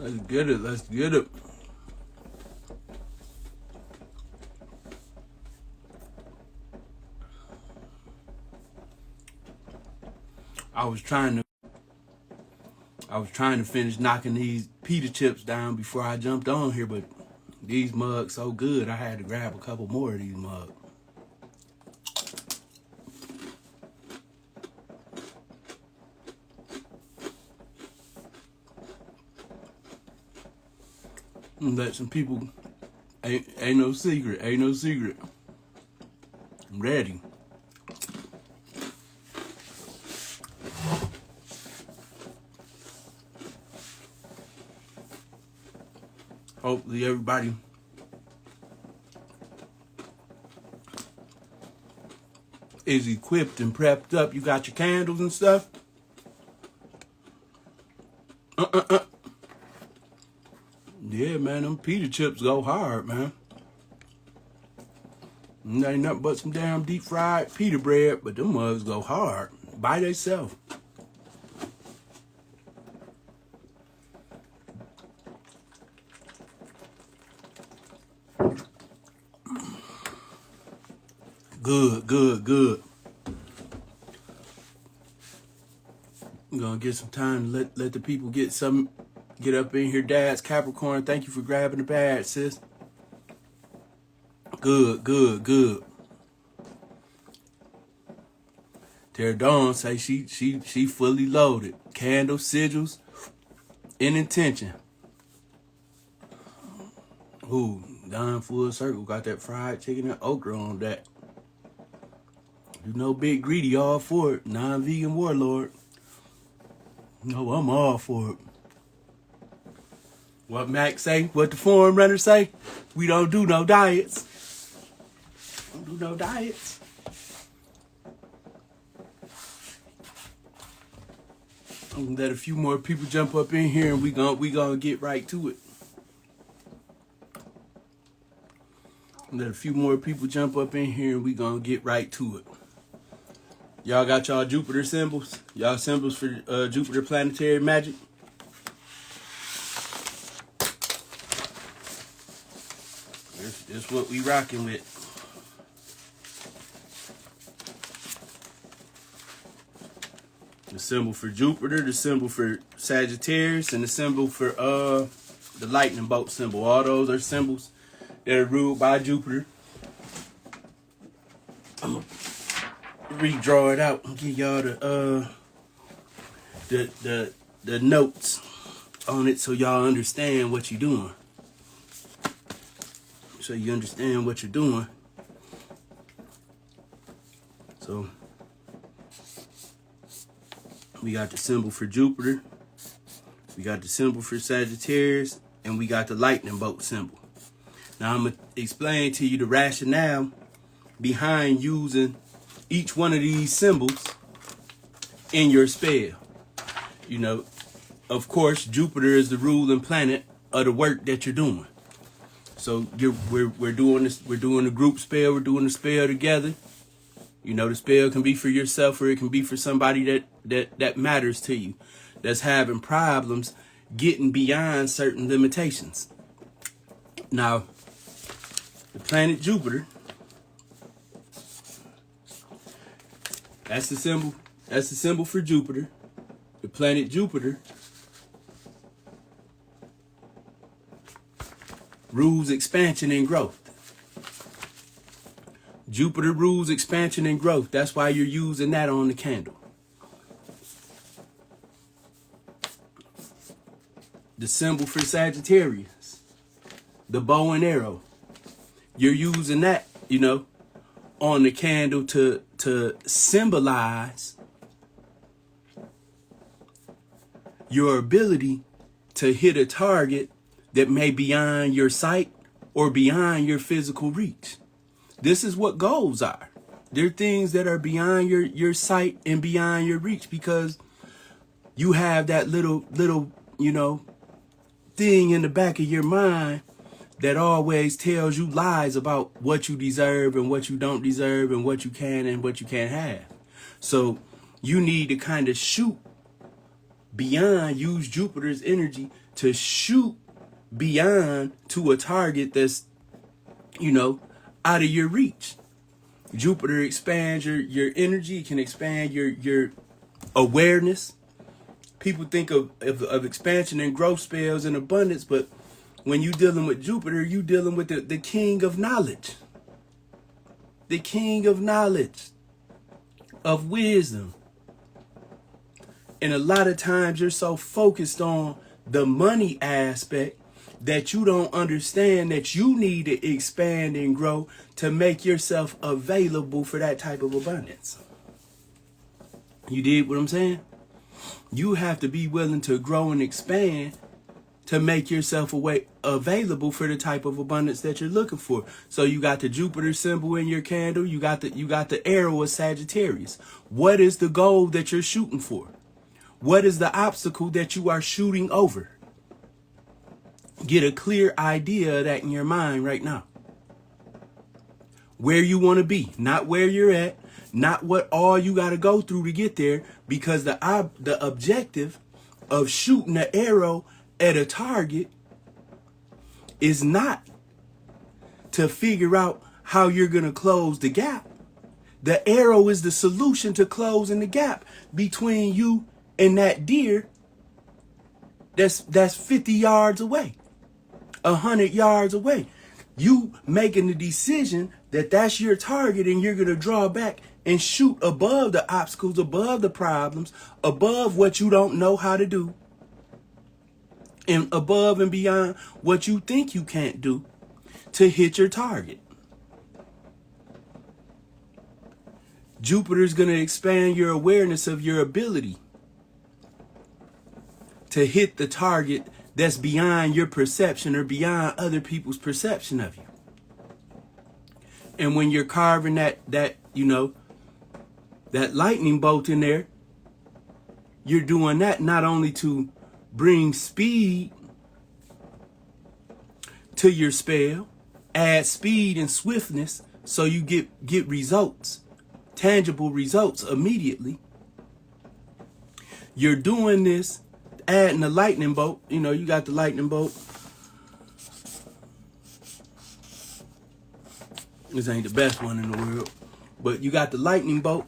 Let's get it. Let's get it. I was trying to finish knocking these pita chips down before I jumped on here, but these mugs so good I had to grab a couple more of these mugs. And let some people, ain't no secret, ain't no secret. I'm ready. Hopefully everybody is equipped and prepped up. You got your candles and stuff. Yeah, man, them pita chips go hard, man. And ain't nothing but some damn deep fried pita bread, but them mugs go hard by themselves. Good, good, good. I'm gonna get some time to let the people get up in here. Dad's Capricorn, thank you for grabbing the badge, sis. Good, good, good. Tara Dawn say she fully loaded. Candle, sigils, in intention. Ooh, Don full circle got that fried chicken and okra on that. You know, Big Greedy all for it. Non-vegan warlord. No, I'm all for it. What Mac say? What the forum runner say? We don't do no diets. Don't do no diets. I'm gonna let a few more people jump up in here and we gonna get right to it. Let a few more people jump up in here and we gonna get right to it. Y'all got y'all Jupiter symbols? Y'all symbols for Jupiter planetary magic? This what we rocking with. The symbol for Jupiter, the symbol for Sagittarius, and the symbol for the lightning bolt symbol. All those are symbols that are ruled by Jupiter. I'm gonna redraw it out and give y'all the notes on it so y'all understand what you're doing. So you understand what you're doing. So we got the symbol for Jupiter, we got the symbol for Sagittarius, and we got the lightning bolt symbol. Now I'm going to explain to you the rationale behind using each one of these symbols in your spell. You know, of course, Jupiter is the ruling planet of the work that you're doing. So we're doing this. We're doing a group spell. We're doing the spell together. You know, the spell can be for yourself or it can be for somebody that matters to you, that's having problems getting beyond certain limitations. Now, the planet Jupiter, that's the symbol. That's the symbol for Jupiter. The planet Jupiter rules expansion and growth. Jupiter rules expansion and growth. That's why you're using that on the candle. The symbol for Sagittarius, the bow and arrow. You're using that, you know, on the candle to symbolize your ability to hit a target that may be beyond your sight or beyond your physical reach. This is what goals are. They're things that are beyond your sight and beyond your reach because you have that little, you know, thing in the back of your mind that always tells you lies about what you deserve and what you don't deserve and what you can and what you can't have. So you need to kind of shoot beyond, use Jupiter's energy to shoot beyond to a target that's, out of your reach. Jupiter expands your energy, it can expand your awareness. People think of expansion and growth spells and abundance, but when you're dealing with Jupiter, you're dealing with the king of knowledge. The king of knowledge, of wisdom. And a lot of times you're so focused on the money aspect that you don't understand that you need to expand and grow to make yourself available for that type of abundance. You did what I'm saying? You have to be willing to grow and expand to make yourself available for the type of abundance that you're looking for. So you got the Jupiter symbol in your candle. You got the arrow of Sagittarius. What is the goal that you're shooting for? What is the obstacle that you are shooting over? Get a clear idea of that in your mind right now. Where you want to be, not where you're at, not what all you got to go through to get there, because the objective of shooting an arrow at a target is not to figure out how you're going to close the gap. The arrow is the solution to closing the gap between you and that deer that's 50 yards away, 100 yards away. You making the decision that that's your target, and you're going to draw back and shoot above the obstacles, above the problems, above what you don't know how to do, and above and beyond what you think you can't do to hit your target. Jupiter's going to expand your awareness of your ability to hit the target that's beyond your perception or beyond other people's perception of you. And when you're carving that lightning bolt in there, you're doing that not only to bring speed to your spell, add speed and swiftness so you get results, tangible results immediately. You're doing this, adding the lightning bolt. You got the lightning bolt. This ain't the best one in the world, but you got the lightning bolt.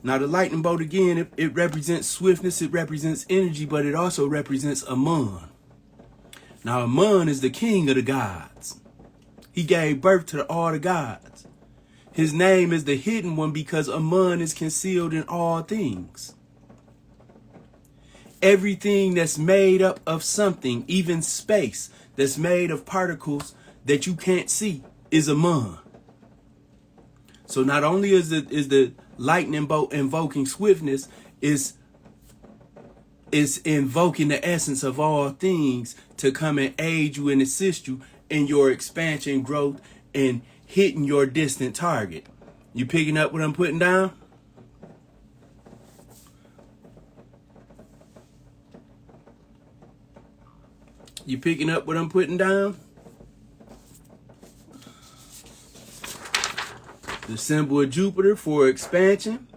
Now the lightning bolt, again, it represents swiftness, it represents energy, but it also represents Amun. Now Amun is the king of the gods. He gave birth to all the gods. His name is the hidden one because Amun is concealed in all things. Everything that's made up of something, even space, that's made of particles that you can't see, is Amun. So not only is the lightning bolt invoking swiftness, is invoking the essence of all things to come and aid you and assist you in your expansion, growth, and hitting your distant target. You picking up what I'm putting down? You picking up what I'm putting down? The symbol of Jupiter for expansion.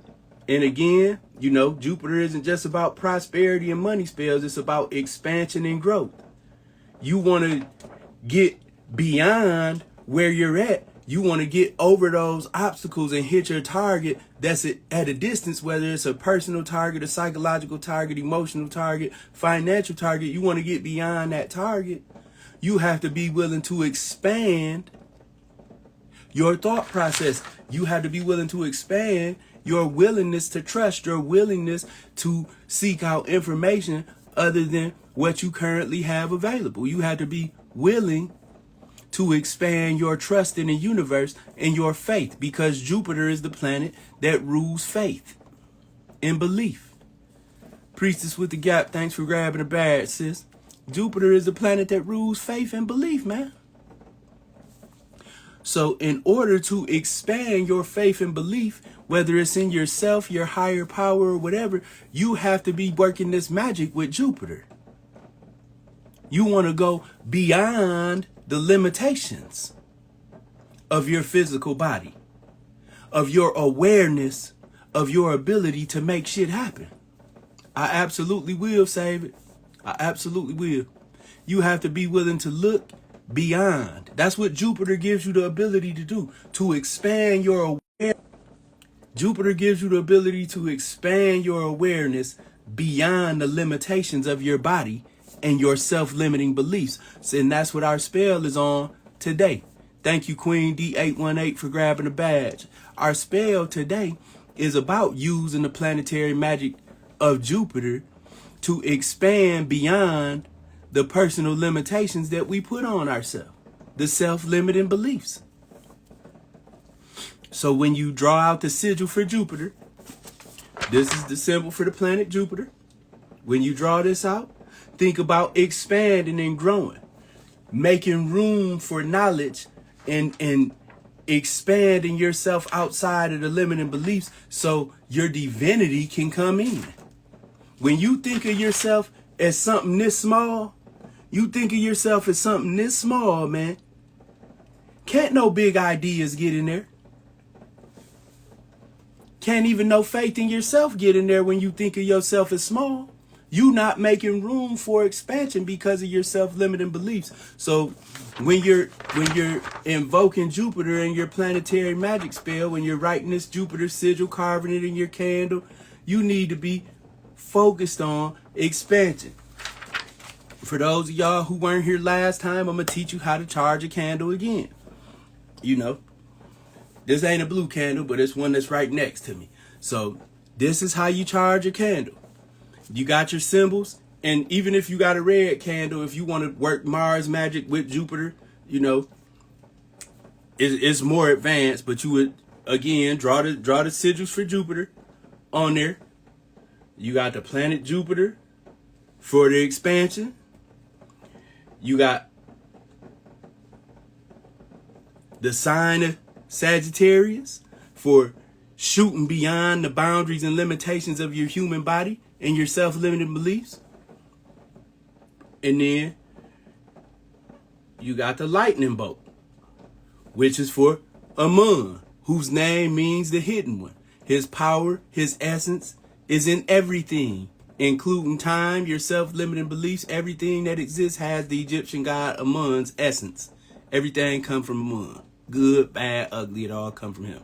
And again, Jupiter isn't just about prosperity and money spells. It's about expansion and growth. You want to get beyond where you're at. You want to get over those obstacles and hit your target that's at a distance, whether it's a personal target, a psychological target, emotional target, financial target. You want to get beyond that target. You have to be willing to expand your thought process. You have to be willing to expand your willingness to trust, your willingness to seek out information other than what you currently have available. You have to be willing to expand your trust in the universe and your faith, because Jupiter is the planet that rules faith and belief. Priestess with the gap, thanks for grabbing a badge, sis. Jupiter is the planet that rules faith and belief, man. So in order to expand your faith and belief, whether it's in yourself, your higher power, or whatever, you have to be working this magic with Jupiter. You want to go beyond the limitations of your physical body, of your awareness, of your ability to make shit happen. I absolutely will, save it. I absolutely will. you have to be willing to look beyond. That's what Jupiter gives you the ability to do, to expand your awareness. Jupiter gives you the ability to expand your awareness beyond the limitations of your body and your self-limiting beliefs. And that's what our spell is on today. Thank you, Queen D818, for grabbing the badge. Our spell today is about using the planetary magic of Jupiter to expand beyond the personal limitations that we put on ourselves, the self-limiting beliefs. So when you draw out the sigil for Jupiter, this is the symbol for the planet Jupiter. When you draw this out, think about expanding and growing, making room for knowledge and expanding yourself outside of the limiting beliefs so your divinity can come in. When you think of yourself as something this small, man, can't no big ideas get in there. Can't even no faith in yourself get in there when you think of yourself as small. You not making room for expansion because of your self-limiting beliefs. So when you're invoking Jupiter in your planetary magic spell, when you're writing this Jupiter sigil, carving it in your candle, you need to be focused on expansion. For those of y'all who weren't here last time, I'm going to teach you how to charge a candle again. You know, this ain't a blue candle, but it's one that's right next to me. So this is how you charge a candle. You got your symbols, and even if you got a red candle, if you want to work Mars magic with Jupiter, you know, it's more advanced, but you would, again, draw the sigils for Jupiter on there. You got the planet Jupiter for the expansion. You got the sign of Sagittarius for shooting beyond the boundaries and limitations of your human body and your self-limiting beliefs. And then you got the lightning bolt, which is for Amun, whose name means the hidden one. His power, his essence is in everything, including time, your self-limiting beliefs. Everything that exists has the Egyptian god Amun's essence. Everything comes from Amun. Good, bad, ugly, it all come from him.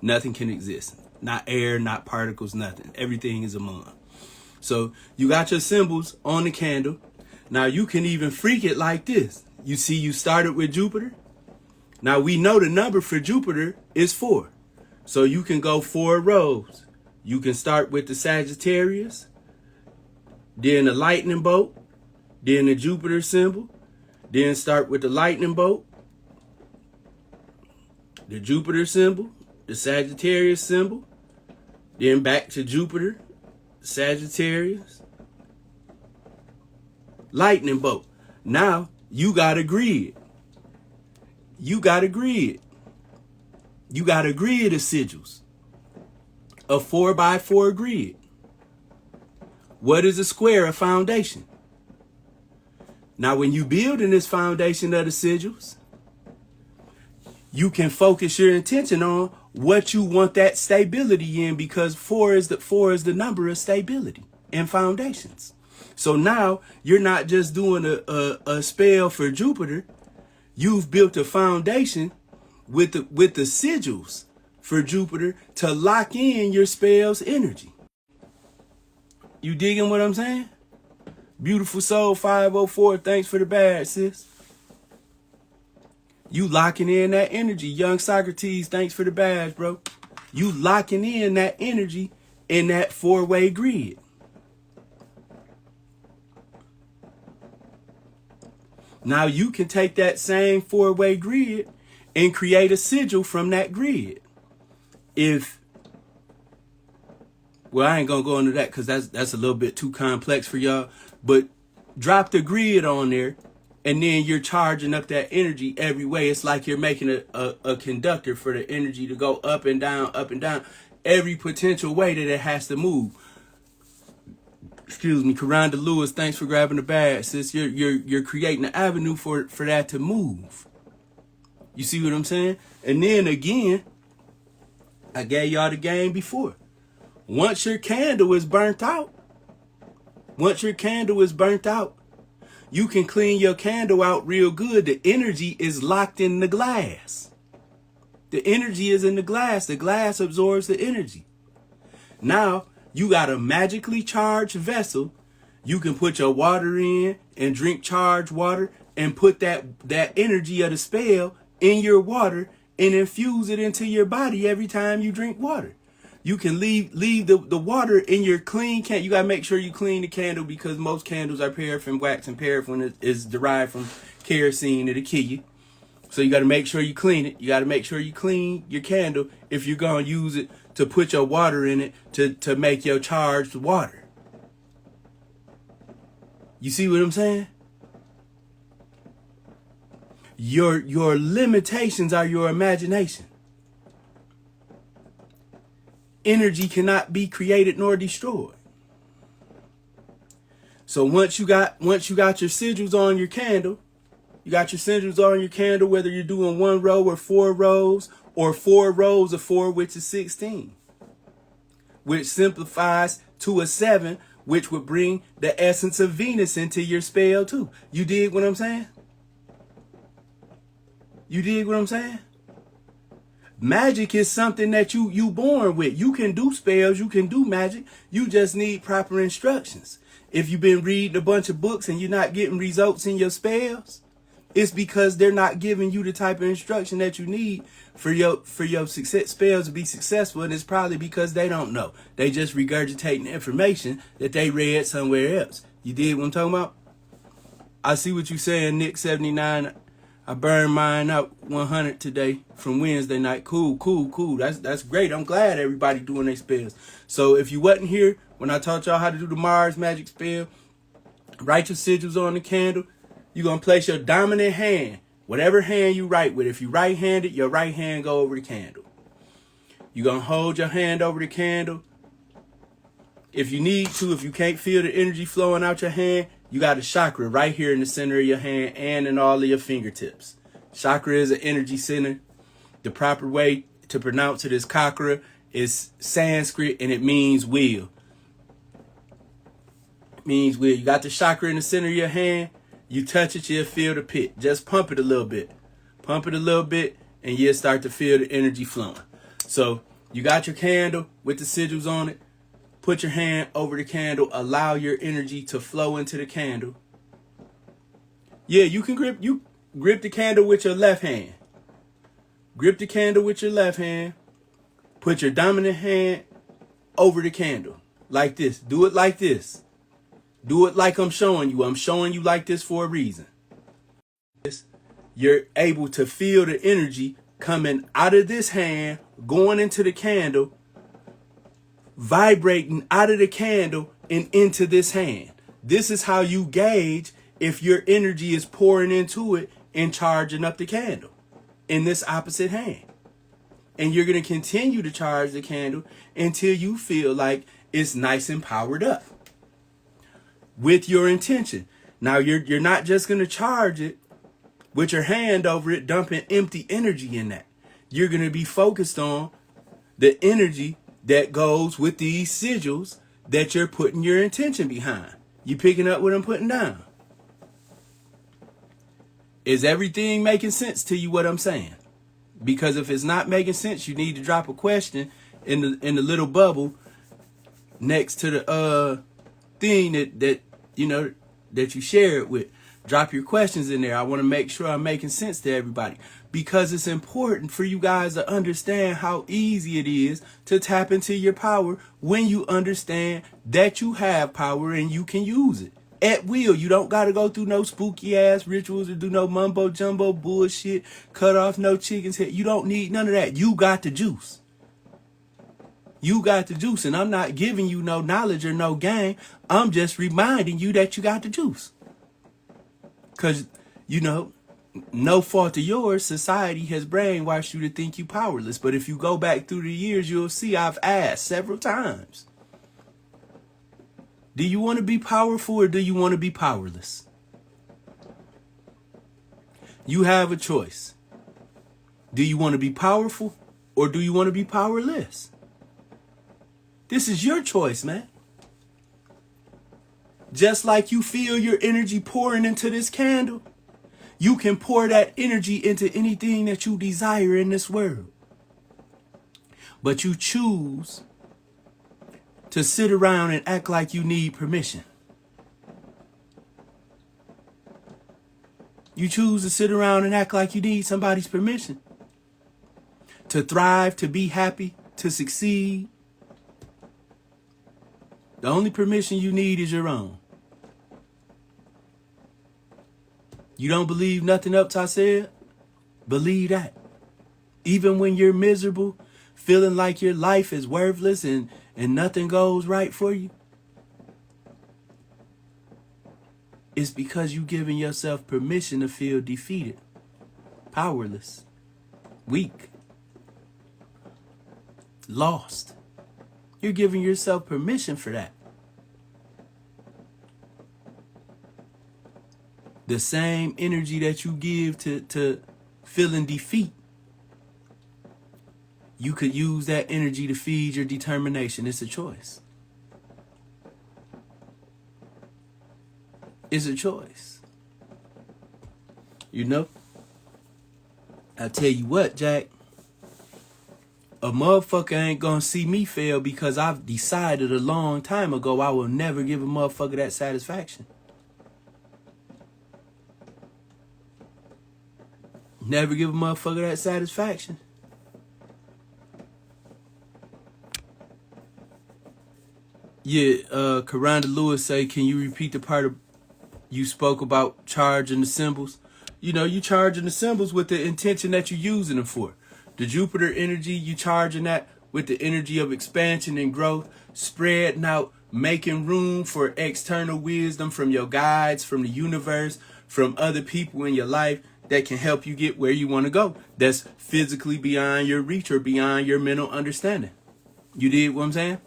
Nothing can exist. Not air, not particles, nothing. Everything is Amun. So you got your symbols on the candle. Now you can even freak it like this. You see, you started with Jupiter. Now we know the number for Jupiter is 4. So you can go 4 rows. You can start with the Sagittarius, then the lightning bolt, then the Jupiter symbol, then start with the lightning bolt, the Jupiter symbol, the Sagittarius symbol, then back to Jupiter, Sagittarius, lightning bolt. Now you got a grid. You got a grid. You got a grid of sigils. A 4x4 grid. What is a square? A foundation. Now when you build in this foundation of the sigils, you can focus your intention on what you want that stability in, because 4 is the number of stability and foundations. So now you're not just doing a spell for Jupiter. You've built a foundation with the sigils for Jupiter to lock in your spell's energy. You digging what I'm saying? Beautiful Soul 504, thanks for the badge, sis. You locking in that energy. Young Socrates, thanks for the badge, bro. You locking in that energy in that 4-way grid. Now you can take that same 4-way grid and create a sigil from that grid. Well, I ain't gonna go into that because that's a little bit too complex for y'all. But drop the grid on there, and then you're charging up that energy every way. It's like you're making a conductor for the energy to go up and down, every potential way that it has to move. Excuse me, Karanda Lewis, thanks for grabbing the badge, sis. You're creating an avenue for that to move. You see what I'm saying? And then again, I gave y'all the game before. Once your candle is burnt out, you can clean your candle out real good. The energy is locked in the glass. The energy is in the glass. The glass absorbs the energy. Now, you got a magically charged vessel. You can put your water in and drink charged water and put that energy of the spell in your water and infuse it into your body every time you drink water. You can leave the water in your clean candle. You got to make sure you clean the candle because most candles are paraffin wax, and paraffin is derived from kerosene. It'll kill you. So you got to make sure you clean it. You got to make sure you clean your candle if you're going to use it to put your water in it to make your charged water. You see what I'm saying? Your limitations are your imagination. Energy cannot be created nor destroyed. So once you got your sigils on your candle, you got your sigils on your candle, whether you're doing 1 row or 4 rows, or 4 rows of 4, which is 16, which simplifies to a 7, which would bring the essence of Venus into your spell too. You dig what I'm saying? You dig what I'm saying? Magic is something that you born with. You can do spells, you can do magic. You just need proper instructions. If you've been reading a bunch of books and you're not getting results in your spells, it's because they're not giving you the type of instruction that you need for your success spells to be successful. And it's probably because they don't know. They just regurgitating information that they read somewhere else. You dig what I'm talking about? I see what you're saying, Nick 79. I burned mine out 100 today from Wednesday night. Cool. That's great. I'm glad everybody doing their spells. So if you wasn't here when I taught y'all how to do the Mars magic spell, write your sigils on the candle. You're going to place your dominant hand, whatever hand you write with. If you're right-handed, your right hand go over the candle. You're going to hold your hand over the candle. If you need to, if you can't feel the energy flowing out your hand, you got a chakra right here in the center of your hand and in all of your fingertips. Chakra is an energy center. The proper way to pronounce it is chakra. It's Sanskrit and it means wheel. It means wheel. You got the chakra in the center of your hand. You touch it, you'll feel the pit. Just pump it a little bit. Pump it a little bit and you'll start to feel the energy flowing. So you got your candle with the sigils on it. Put your hand over the candle. Allow your energy to flow into the candle. Yeah, you can grip the candle with your left hand. Grip the candle with your left hand. Put your dominant hand over the candle. Like this. Do it like this. Do it like I'm showing you. I'm showing you like this for a reason. You're able to feel the energy coming out of this hand, going into the candle, vibrating out of the candle and into this hand. This is how you gauge if your energy is pouring into it and charging up the candle in this opposite hand. And you're going to continue to charge the candle until you feel like it's nice and powered up with your intention. Now, you're not just going to charge it with your hand over it, dumping empty energy in that. You're going to be focused on the energy that goes with these sigils that you're putting your intention behind. You picking up what I'm putting down? Is everything making sense to you what I'm saying? Because if it's not making sense, you need to drop a question in the little bubble next to the thing that you share it with. Drop your questions in there. I want to make sure I'm making sense to everybody, because it's important for you guys to understand how easy it is to tap into your power when you understand that you have power and you can use it at will. You don't got to go through no spooky ass rituals or do no mumbo jumbo bullshit, cut off no chicken's head. You don't need none of that. You got the juice. You got the juice, and I'm not giving you no knowledge or no game. I'm just reminding you that you got the juice. Because, no fault of yours, society has brainwashed you to think you powerless. But if you go back through the years, you'll see I've asked several times, do you want to be powerful or do you want to be powerless? You have a choice. Do you want to be powerful or do you want to be powerless? This is your choice, man. Just like you feel your energy pouring into this candle, you can pour that energy into anything that you desire in this world. But you choose to sit around and act like you need permission. You choose to sit around and act like you need somebody's permission to thrive, to be happy, to succeed. The only permission you need is your own. You don't believe nothing else I said? Believe that. Even when you're miserable, feeling like your life is worthless and nothing goes right for you, it's because you're giving yourself permission to feel defeated, powerless, weak, lost. You're giving yourself permission for that. The same energy that you give to feeling defeat, you could use that energy to feed your determination. It's a choice. It's a choice. You know? I tell you what, Jack. A motherfucker ain't gonna see me fail because I've decided a long time ago I will never give a motherfucker that satisfaction. Never give a motherfucker that satisfaction. Yeah, Karanda Lewis say, can you repeat the part of you spoke about charging the symbols? You know, you charging the symbols with the intention that you're using them for. The Jupiter energy, you charging that with the energy of expansion and growth, spreading out, making room for external wisdom from your guides, from the universe, from other people in your life that can help you get where you want to go. That's physically beyond your reach or beyond your mental understanding. You did what I'm saying?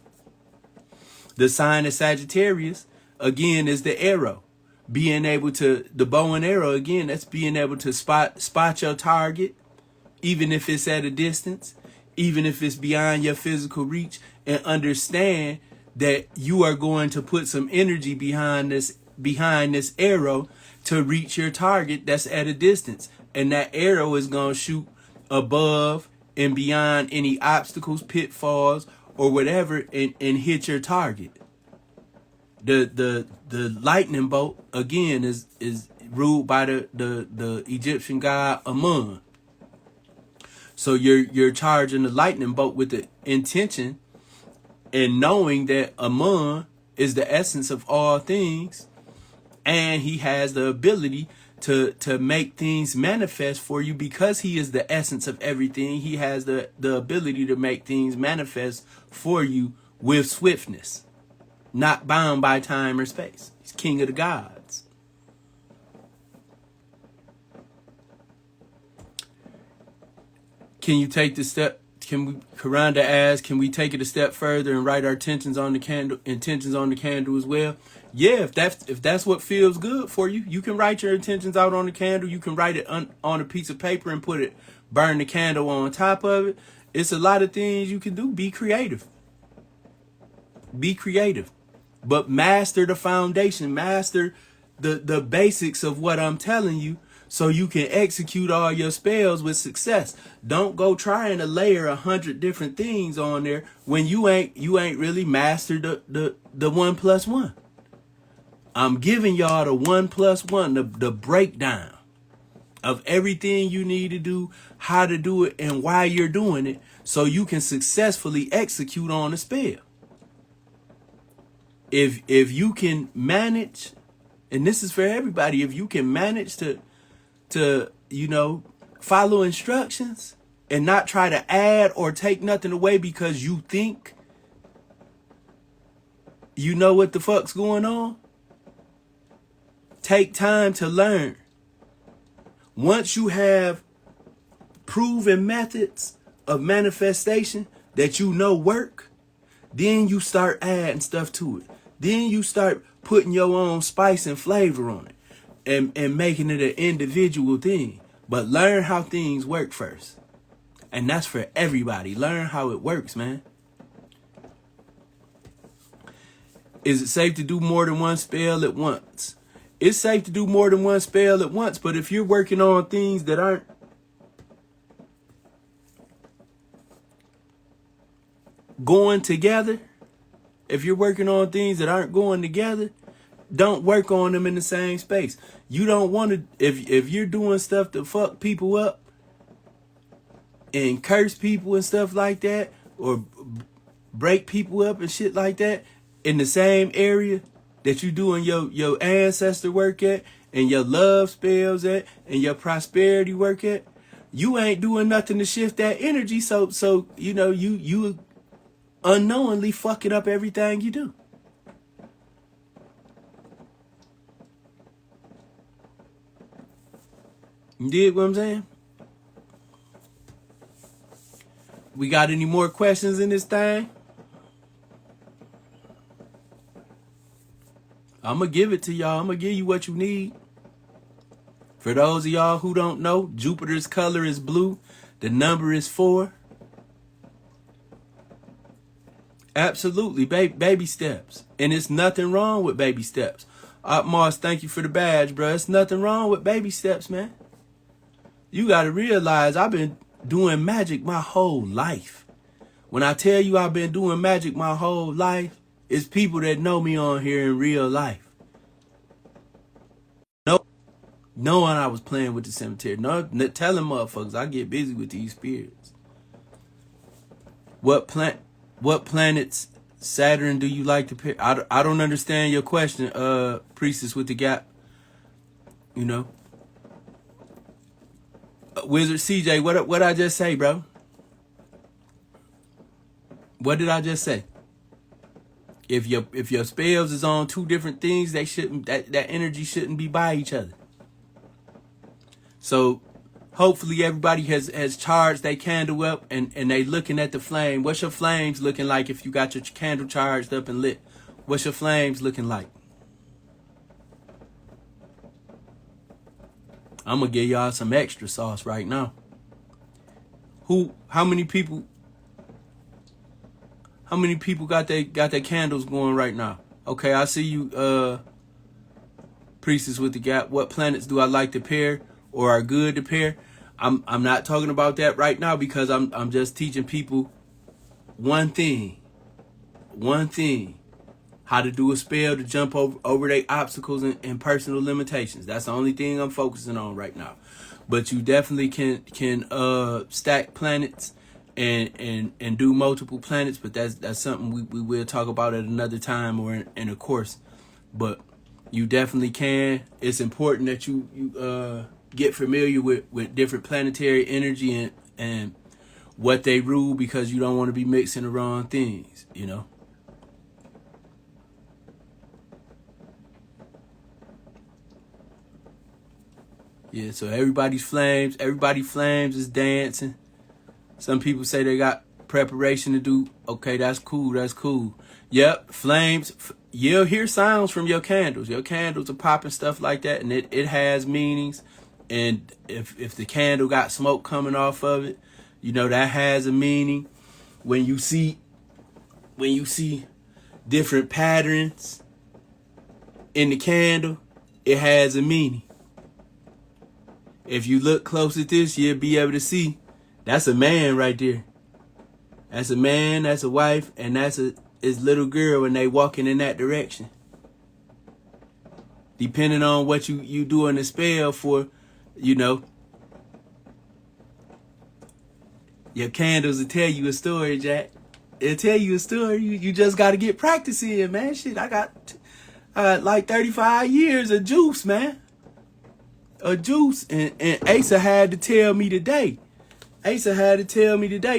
The sign of Sagittarius, again, is the arrow. Being able to, the bow and arrow, again, that's being able to spot your target, even if it's at a distance, even if it's beyond your physical reach, and understand that you are going to put some energy behind this arrow to reach your target that's at a distance. And that arrow is going to shoot above and beyond any obstacles, pitfalls, or whatever, and hit your target. The lightning bolt, again, is ruled by the Egyptian god Amun. So you're charging the lightning bolt with the intention and knowing that Amun is the essence of all things, and he has the ability to make things manifest for you because he is the essence of everything. He has the ability to make things manifest for you with swiftness, not bound by time or space. He's king of the gods. Can you take the step? Karanda asks, can we take it a step further and write our intentions on the candle as well? Yeah, if that's what feels good for you, you can write your intentions out on the candle. You can write it on a piece of paper and burn the candle on top of it. It's a lot of things you can do. Be creative. Be creative. But master the foundation. Master the basics of what I'm telling you so you can execute all your spells with success. Don't go trying to layer 100 different things on there when you ain't really mastered the 1+1. I'm giving y'all the 1+1, the breakdown of everything you need to do, how to do it, and why you're doing it, so you can successfully execute on the spell. If you can manage, and this is for everybody, if you can manage to follow instructions and not try to add or take nothing away because you think you know what the fuck's going on, take time to learn. Once you have proven methods of manifestation that you know work, then you start adding stuff to it. Then you start putting your own spice and flavor on it and making it an individual thing. But learn how things work first. And that's for everybody. Learn how it works, man. Is it safe to do more than one spell at once? It's safe to do more than one spell at once, but if you're working on things that aren't going together, if you're working on things that aren't going together, don't work on them in the same space. You don't want to, if you're doing stuff to fuck people up and curse people and stuff like that, or break people up and shit like that in the same area that you doing your ancestor work at, and your love spells at, and your prosperity work at, you ain't doing nothing to shift that energy. So you know, you unknowingly fucking up everything you do. You dig what I'm saying? We got any more questions in this thing? I'm going to give it to y'all. I'm going to give you what you need. For those of y'all who don't know, Jupiter's color is blue. The number is 4. Absolutely. Baby steps. And it's nothing wrong with baby steps. Mars, thank you for the badge, bro. It's nothing wrong with baby steps, man. You got to realize I've been doing magic my whole life. When I tell you I've been doing magic my whole life, it's people that know me on here in real life. Knowing I was playing with the cemetery. No, telling motherfuckers I get busy with these spirits. What planets Saturn do you like to pick? I don't understand your question, Priestess with the Gap. You know. Wizard CJ, what I just say, bro? What did I just say? If your spells is on 2 different things, they shouldn't, that energy shouldn't be by each other. So hopefully everybody has charged their candle up and they looking at the flame. What's your flames looking like if you got your candle charged up and lit? What's your flames looking like? I'm gonna give y'all some extra sauce right now. How many people got their candles going right now? Okay, I see you, Priestess with the Gap. What planets do I like to pair or are good to pair? I'm not talking about that right now because I'm just teaching people one thing. How to do a spell to jump over their obstacles and personal limitations. That's the only thing I'm focusing on right now. But you definitely can stack planets and do multiple planets, but that's something we will talk about at another time or in a course. But you definitely can. It's important that you get familiar with different planetary energy and what they rule, because you don't want to be mixing the wrong things, you know. Yeah, so everybody's flames is dancing. Some people say they got preparation to do. Okay, that's cool. Yep, flames. You'll hear sounds from your candles. Your candles are popping, stuff like that, and it has meanings. And if the candle got smoke coming off of it, you know that has a meaning. When you see different patterns in the candle, it has a meaning. If you look close at this, you'll be able to see that's a man right there. That's a man, that's a wife, and that's his little girl, and they walking in that direction. Depending on what you doing the spell for, you know, your candles will tell you a story, Jack. It'll tell you a story. You just got to get practice in, man. Shit, I got like 35 years of juice, man. A juice, and Asa had to tell me today.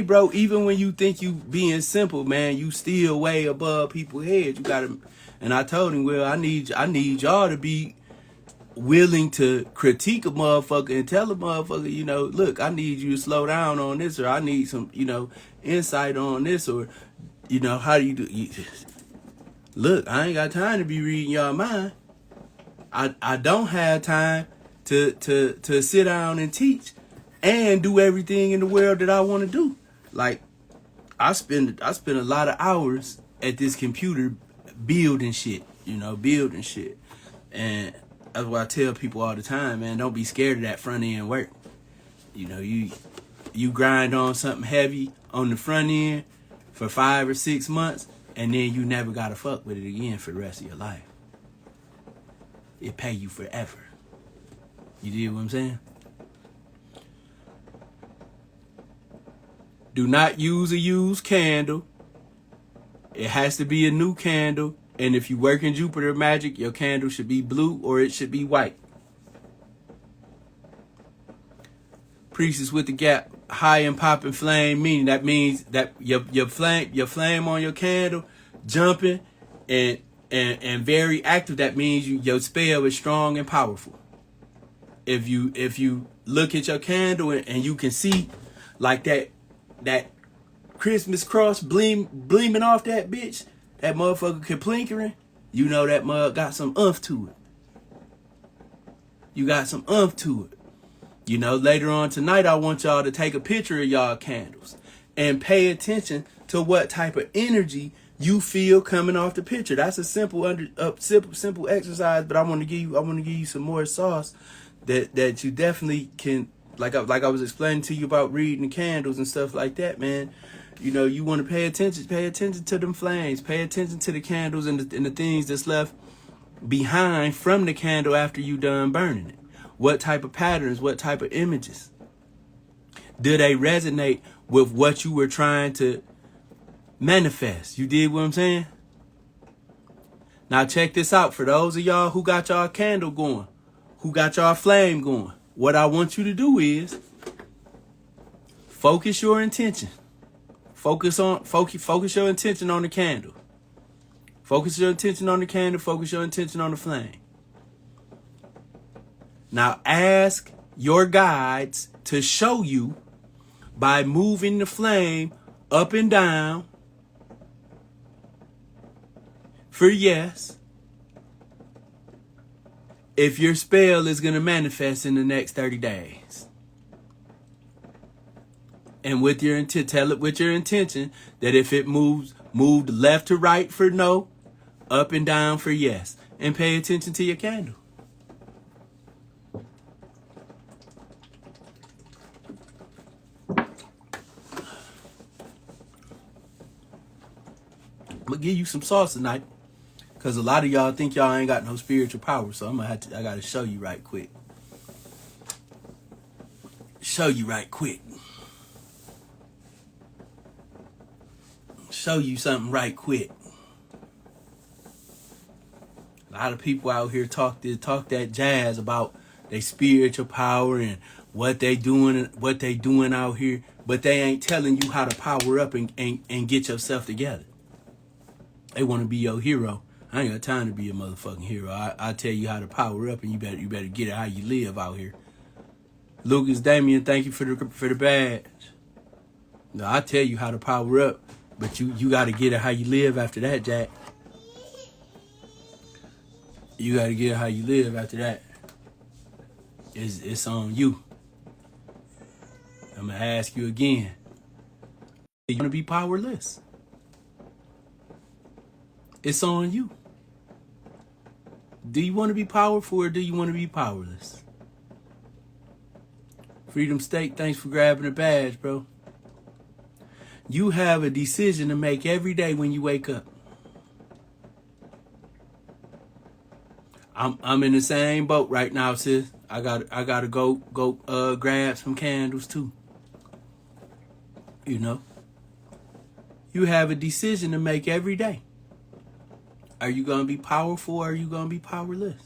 Bro, even when you think you being simple, man, you still way above people's heads. You gotta, and I told him, well, I need y'all to be willing to critique a motherfucker and tell a motherfucker, you know, look, I need you to slow down on this, or I need some, you know, insight on this, or, you know, how do you do? Look, I ain't got time to be reading y'all mind. I don't have time to sit down and teach and do everything in the world that I want to do. Like, I spend a lot of hours at this computer building shit, building shit. And that's why I tell people all the time, man, don't be scared of that front end work. You grind on something heavy on the front end for 5 or 6 months, and then you never gotta fuck with it again for the rest of your life. It pay you forever. You dig what I'm saying? Do not use a used candle. It has to be a new candle. And if you work in Jupiter Magic, your candle should be blue or it should be white. Priestess with the gap, high and popping flame, meaning that means that your flame on your candle jumping and very active. That means your spell is strong and powerful. If you look at your candle and you can see like that Christmas cross gleaming off that bitch, that motherfucker kaplinkering, you know that mug got some umph to it. You got some umph to it. Later on tonight, I want y'all to take a picture of y'all candles and pay attention to what type of energy you feel coming off the picture. That's a simple exercise, but I want to give you some more sauce that you definitely can, like I was explaining to you about reading the candles and stuff like that, man. You want to pay attention to them flames, pay attention to the candles and the things that's left behind from the candle after you done burning it. What type of patterns, what type of images? Do they resonate with what you were trying to manifest? You dig what I'm saying? Now check this out. For those of y'all who got y'all candle going, who got y'all flame going, what I want you to do is focus your intention. Focus your intention on the candle. Focus your intention on the candle. Focus your intention on the flame. Now ask your guides to show you by moving the flame up and down for yes, if your spell is going to manifest in the next 30 days. And with your intent, tell it with your intention that if it moved left to right for no, up and down for yes, and pay attention to your candle. I'm gonna give you some sauce tonight, cause a lot of y'all think y'all ain't got no spiritual power, so I gotta show you right quick. Show you something right quick. A lot of people out here talk that jazz about their spiritual power and what they doing out here, but they ain't telling you how to power up and get yourself together. They want to be your hero. I ain't got time to be a motherfucking hero. I tell you how to power up, and you better get it how you live out here. Lucas Damien, thank you for the badge. No, I tell you how to power up, but you got to get it how you live after that, Jack. You got to get it how you live after that. It's on you. I'm gonna ask you again. You want to be powerless? It's on you. Do you want to be powerful or do you want to be powerless? Freedom State, thanks for grabbing the badge, bro. You have a decision to make every day when you wake up. I'm in the same boat right now, sis. I gotta go grab some candles too. You have a decision to make every day. Are you going to be powerful or are you going to be powerless?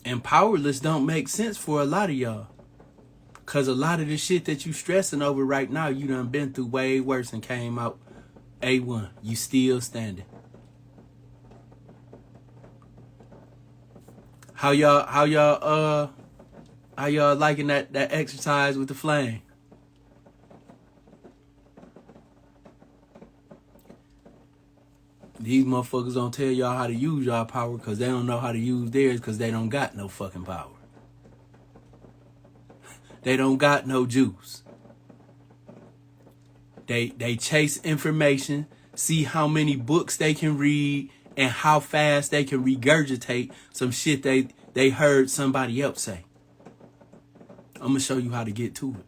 And powerless don't make sense for a lot of y'all. Because a lot of the shit that you stressing over right now, you done been through way worse and came out A1. You still standing. How y'all liking that exercise with the flame? These motherfuckers don't tell y'all how to use y'all power because they don't know how to use theirs because they don't got no fucking power. They don't got no juice. They chase information, see how many books they can read, and how fast they can regurgitate some shit they heard somebody else say. I'm gonna show you how to get to it.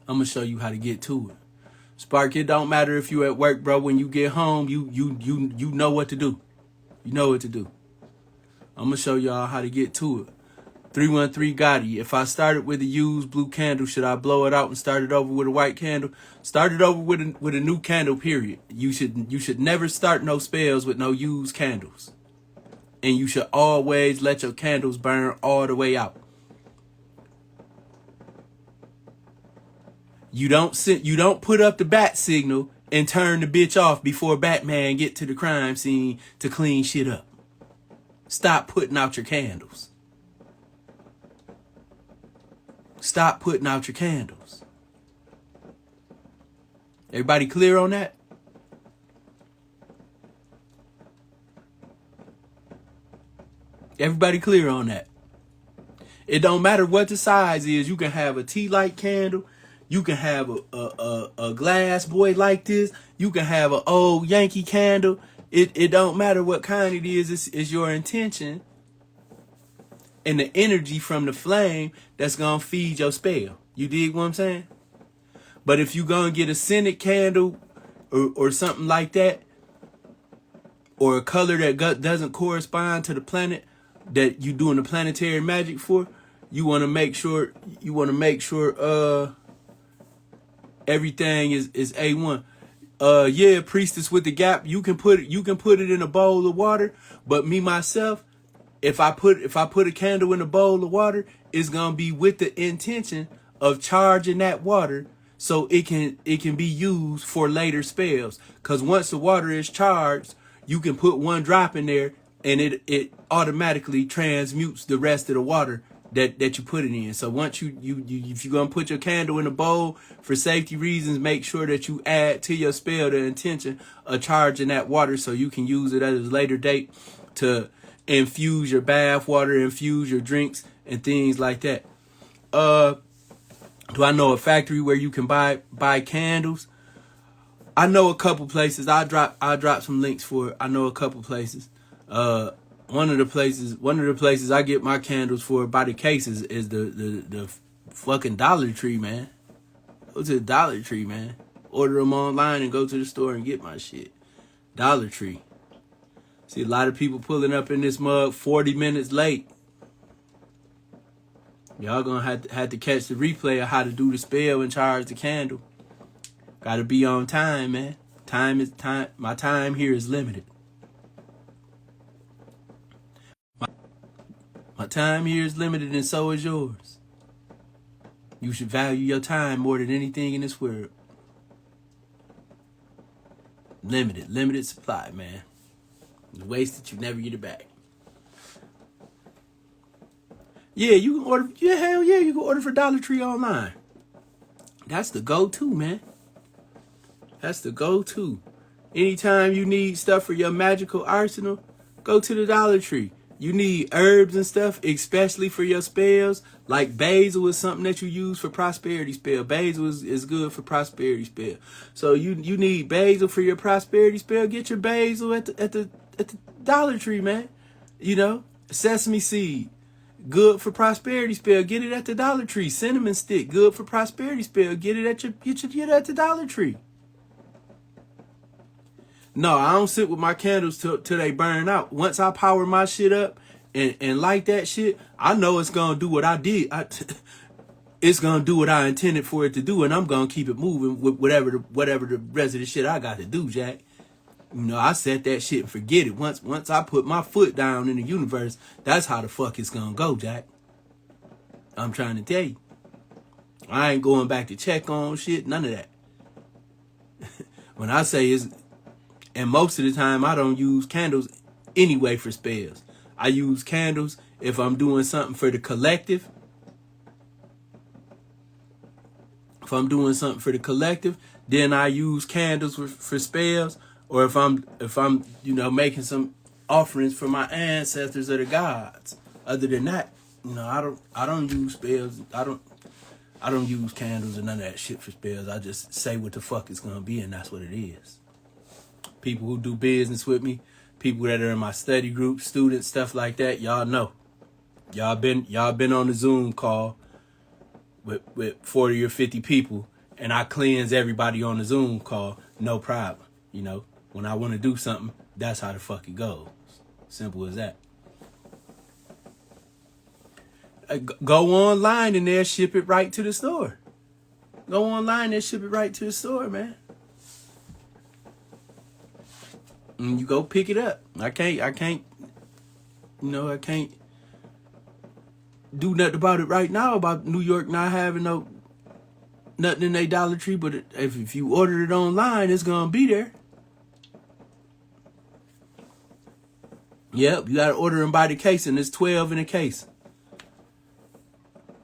I'm gonna show you how to get to it. Spark, it don't matter if you at work, bro. When you get home, you know what to do. You know what to do. I'm gonna show y'all how to get to it. 313 Gotti. If I started with a used blue candle, should I blow it out and start it over with a white candle? Start it over with a new candle, period. You should never start no spells with no used candles. And you should always let your candles burn all the way out. You don't put up the bat signal and turn the bitch off before Batman get to the crime scene to clean shit up. Stop putting out your candles. Stop putting out your candles. Everybody clear on that? Everybody clear on that? It don't matter what the size is. You can have a tea light candle. You can have a glass boy like this. You can have an old Yankee candle. It don't matter what kind it is. It's your intention and the energy from the flame that's going to feed your spell. You dig what I'm saying? But if you going to get a scented candle or something like that, or a color that doesn't correspond to the planet that you doing the planetary magic for, you want to make sure everything is A1. Yeah, priestess with the gap, you can put it in a bowl of water, but me myself, if I put a candle in a bowl of water, it's going to be with the intention of charging that water so it can be used for later spells. Cuz once the water is charged, you can put one drop in there and it automatically transmutes the rest of the water that you put it in. So once you if you're gonna put your candle in a bowl for safety reasons, make sure that you add to your spell the intention of charging that water so you can use it at a later date to infuse your bath water, infuse your drinks and things like that. Do I know a factory where you can buy candles? I know a couple places. I'll drop some links for it. I know a couple places. One of the places I get my candles for by the cases is the fucking Dollar Tree, man. Go to the Dollar Tree, man. Order them online and go to the store and get my shit. Dollar Tree. See a lot of people pulling up in this mug 40 minutes late. Y'all gonna have to catch the replay of how to do the spell and charge the candle. Gotta be on time, man. Time is time. My time here is limited. My time here is limited and so is yours. You should value your time more than anything in this world. Limited supply, man. It's wasted, you never get it back. Yeah, you can order. Yeah, hell yeah, you can order for Dollar Tree online. That's the go-to, man. That's the go-to. Anytime you need stuff for your magical arsenal, go to the Dollar Tree. You need herbs and stuff, especially for your spells. Like basil is something that you use for prosperity spell. Basil is good for prosperity spell. So you need basil for your prosperity spell. Get your basil at the Dollar Tree, man. You know, sesame seed, good for prosperity spell. Get it at the Dollar Tree. Cinnamon stick, good for prosperity spell. Get it at the Dollar Tree. No, I don't sit with my candles till they burn out. Once I power my shit up and light that shit, I know it's gonna do what I did. It's gonna do what I intended for it to do, and I'm gonna keep it moving with whatever the rest of the shit I got to do, Jack. You know, I set that shit and forget it. Once I put my foot down in the universe, that's how the fuck it's gonna go, Jack. I'm trying to tell you. I ain't going back to check on shit, none of that. When I say it's... And most of the time, I don't use candles anyway for spells. I use candles if I'm doing something for the collective. If I'm doing something for the collective, then I use candles for spells. Or if I'm making some offerings for my ancestors or the gods. Other than that, I don't use spells. I don't use candles and none of that shit for spells. I just say what the fuck it's gonna be, and that's what it is. People who do business with me, people that are in my study group, students, stuff like that, y'all know. Y'all been on the Zoom call with 40 or 50 people, and I cleanse everybody on the Zoom call, no problem. You know, when I want to do something, that's how the fuck it goes. Simple as that. Go online and they'll ship it right to the store. Go online and ship it right to the store, man. And you go pick it up. I can't do nothing about it right now about New York not having nothing in their Dollar Tree, but if you order it online, it's gonna be there. Yep, you gotta order them by the case, and it's 12 in a case.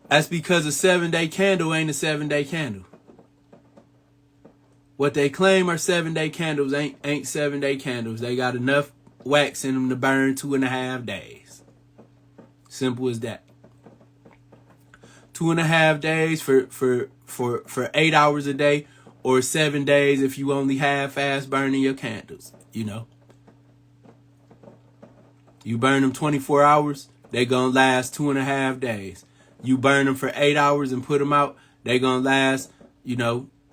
That's because a 7-day candle ain't a 7-day candle. What they claim are 7-day candles ain't 7-day candles. They got enough wax in them to burn 2.5 days. Simple as that. 2.5 days for 8 hours a day, or 7 days if you only half-ass burning your candles. You know, you burn them 24 hours, they gonna last 2.5 days. You burn them for 8 hours and put them out, they gonna last,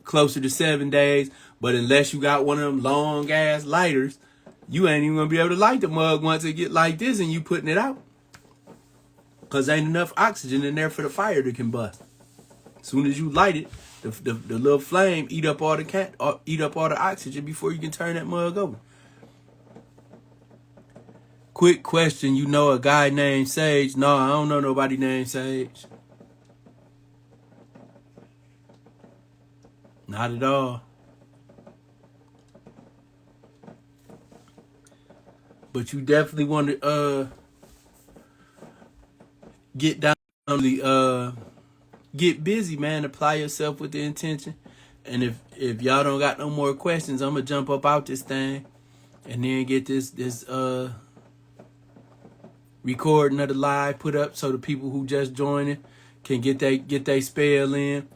closer to 7 days. But unless you got one of them long ass lighters, you ain't even gonna be able to light the mug once it get like this and you putting it out. Cause ain't enough oxygen in there for the fire to combust. As soon as you light it, the little flame eat up all the oxygen before you can turn that mug over. Quick question, you know a guy named Sage? No, I don't know nobody named Sage. Not at all. But you definitely want to get busy, man. Apply yourself with the intention. And if y'all don't got no more questions, I'm gonna jump up out this thing and then get this recording of the live put up so the people who just joining can get they spell in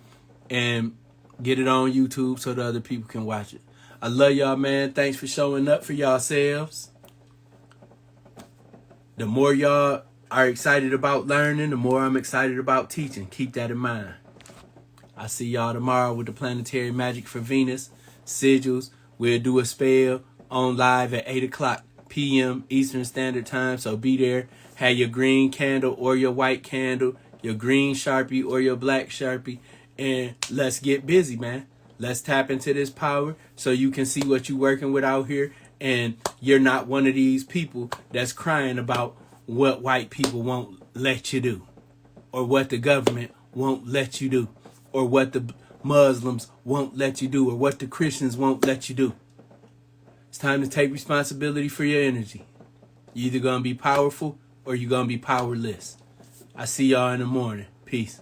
and get it on YouTube so the other people can watch it. I love y'all, man. Thanks for showing up for yourselves. The more y'all are excited about learning, the more I'm excited about teaching. Keep that in mind. I'll see y'all tomorrow with the planetary magic for Venus, sigils. We'll do a spell on live at 8 o'clock p.m. Eastern Standard Time. So be there. Have your green candle or your white candle, your green Sharpie or your black Sharpie. And let's get busy, man. Let's tap into this power so you can see what you're working with out here. And you're not one of these people that's crying about what white people won't let you do, or what the government won't let you do, or what the Muslims won't let you do, or what the Christians won't let you do. It's time to take responsibility for your energy. You're either going to be powerful or you're going to be powerless. I see y'all in the morning. Peace.